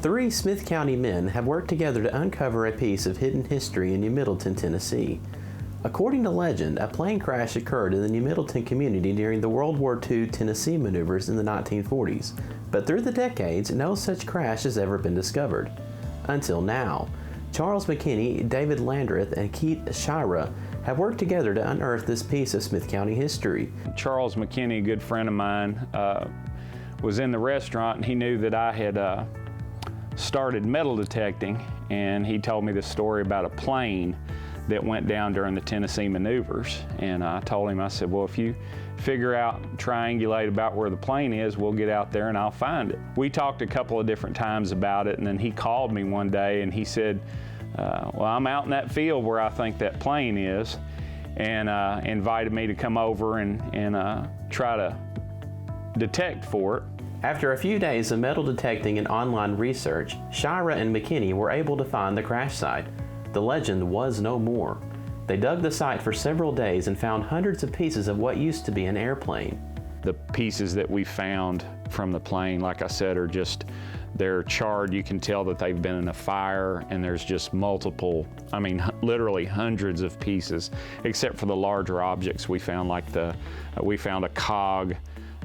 Three Smith County men have worked together to uncover a piece of hidden history in New Middleton, Tennessee. According to legend, a plane crash occurred in the New Middleton community during the World War II Tennessee maneuvers in the 1940s, but through the decades, no such crash has ever been discovered. Until now. Charles McKinney, David Landreth, and Keith Shira have worked together to unearth this piece of Smith County history. Charles McKinney, a good friend of mine, was in the restaurant and he knew that I had started metal detecting, and he told me this story about a plane that went down during the Tennessee maneuvers. And I told him, I said, well, if you figure out, triangulate about where the plane is, we'll get out there and I'll find it. We talked a couple of different times about it, and then he called me one day and he said, well, I'm out in that field where I think that plane is, and invited me to come over and try to detect for it. After a few days of metal detecting and online research, Shira and McKinney were able to find the crash site. The legend was no more. They dug the site for several days and found hundreds of pieces of what used to be an airplane. The pieces that we found from the plane, like I said, are just, they're charred. You can tell that they've been in a fire, and there's just multiple, I mean, literally hundreds of pieces, except for the larger objects we found, like we found a cog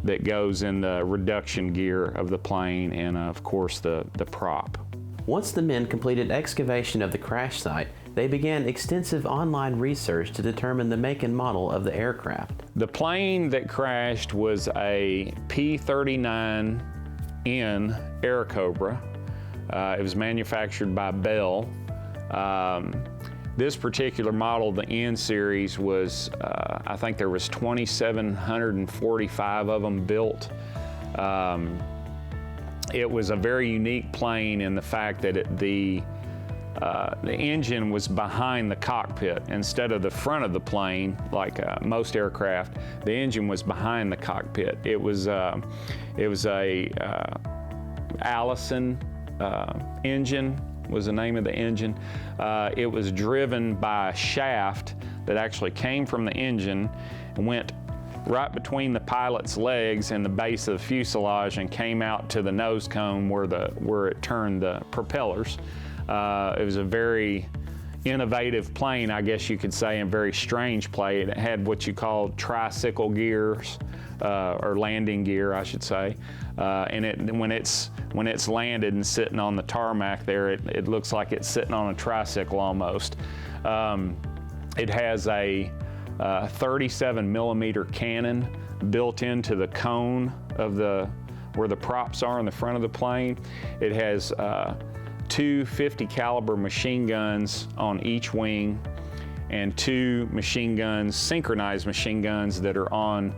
that goes in the reduction gear of the plane, and of course the prop. Once the men completed excavation of the crash site, they began extensive online research to determine the make and model of the aircraft. The plane that crashed was a P-39N Airacobra. It was manufactured by Bell. This particular model, the N series, was, I think there was 2,745 of them built. It was a very unique plane in the fact that the engine was behind the cockpit instead of the front of the plane, like most aircraft. The engine was behind the cockpit. It was a Allison engine was the name of the engine. It was driven by a shaft that actually came from the engine and went right between the pilot's legs and the base of the fuselage and came out to the nose cone where it turned the propellers. It was a very innovative plane, I guess you could say, and very strange plane. It had what you call tricycle gears, or landing gear, I should say. And when it's landed and sitting on the tarmac there, it looks like it's sitting on a tricycle almost. It has a 37 millimeter cannon built into the cone of where the props are in the front of the plane. It has two 50 caliber machine guns on each wing, and two machine guns, synchronized machine guns, that are on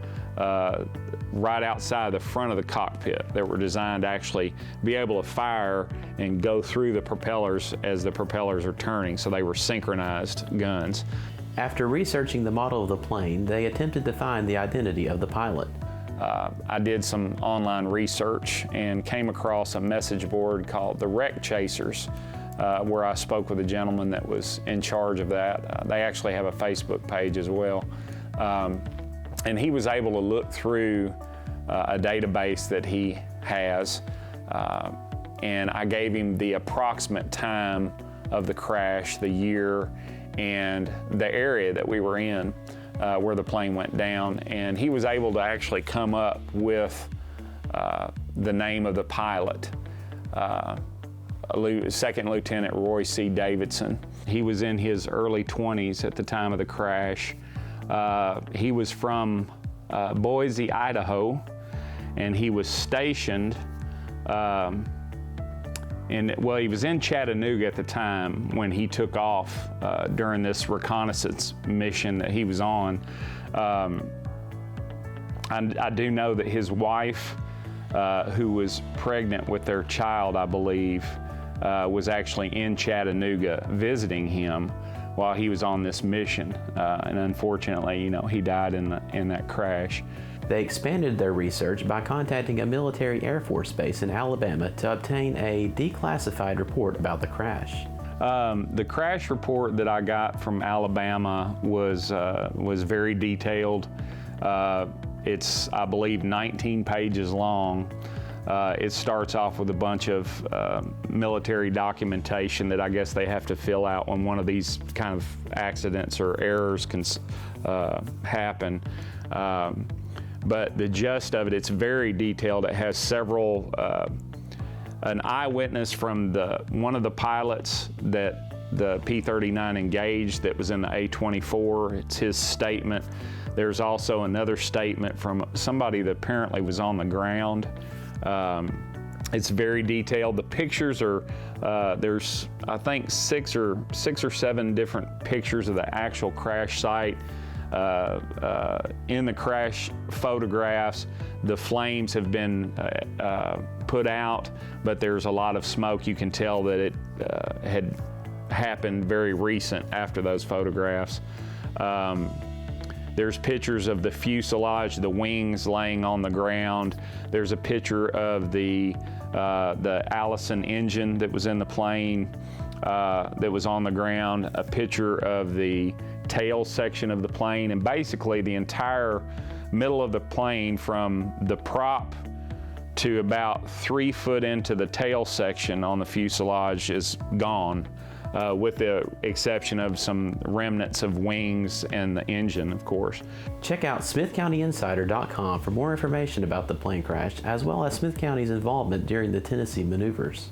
right outside the front of the cockpit, that were designed to actually be able to fire and go through the propellers as the propellers are turning, so they were synchronized guns. After researching the model of the plane, they attempted to find the identity of the pilot. I did some online research and came across a message board called the Wreck Chasers, where I spoke with a gentleman that was in charge of that. They actually have a Facebook page as well. And he was able to look through a database that he has, and I gave him the approximate time of the crash, the year, and the area that we were in, where the plane went down, and he was able to actually come up with the name of the pilot, Second Lieutenant Roy C. Davidson. He was in his early 20s at the time of the crash. He was from Boise, Idaho, and he was stationed he was in Chattanooga at the time when he took off during this reconnaissance mission that he was on. I do know that his wife, who was pregnant with their child, I believe, was actually in Chattanooga visiting him while he was on this mission. And unfortunately, he died in that crash. They expanded their research by contacting a military Air Force base in Alabama to obtain a declassified report about the crash. The crash report that I got from Alabama was very detailed. It's, I believe, 19 pages long. It starts off with a bunch of military documentation that I guess they have to fill out when one of these kind of accidents or errors can happen. But the gist of it, it's very detailed. It has several, an eyewitness from one of the pilots that the P-39 engaged that was in the A-24. It's his statement. There's also another statement from somebody that apparently was on the ground. It's very detailed. The pictures are, there's I think six or seven different pictures of the actual crash site. In the crash photographs, the flames have been put out, but there's a lot of smoke. You can tell that it had happened very recent after those photographs. There's pictures of the fuselage, the wings laying on the ground. There's a picture of the Allison engine that was in the plane that was on the ground, a picture of the tail section of the plane, and basically the entire middle of the plane from the prop to about 3 foot into the tail section on the fuselage is gone, with the exception of some remnants of wings and the engine, of course. Check out SmithCountyInsider.com for more information about the plane crash, as well as Smith County's involvement during the Tennessee maneuvers.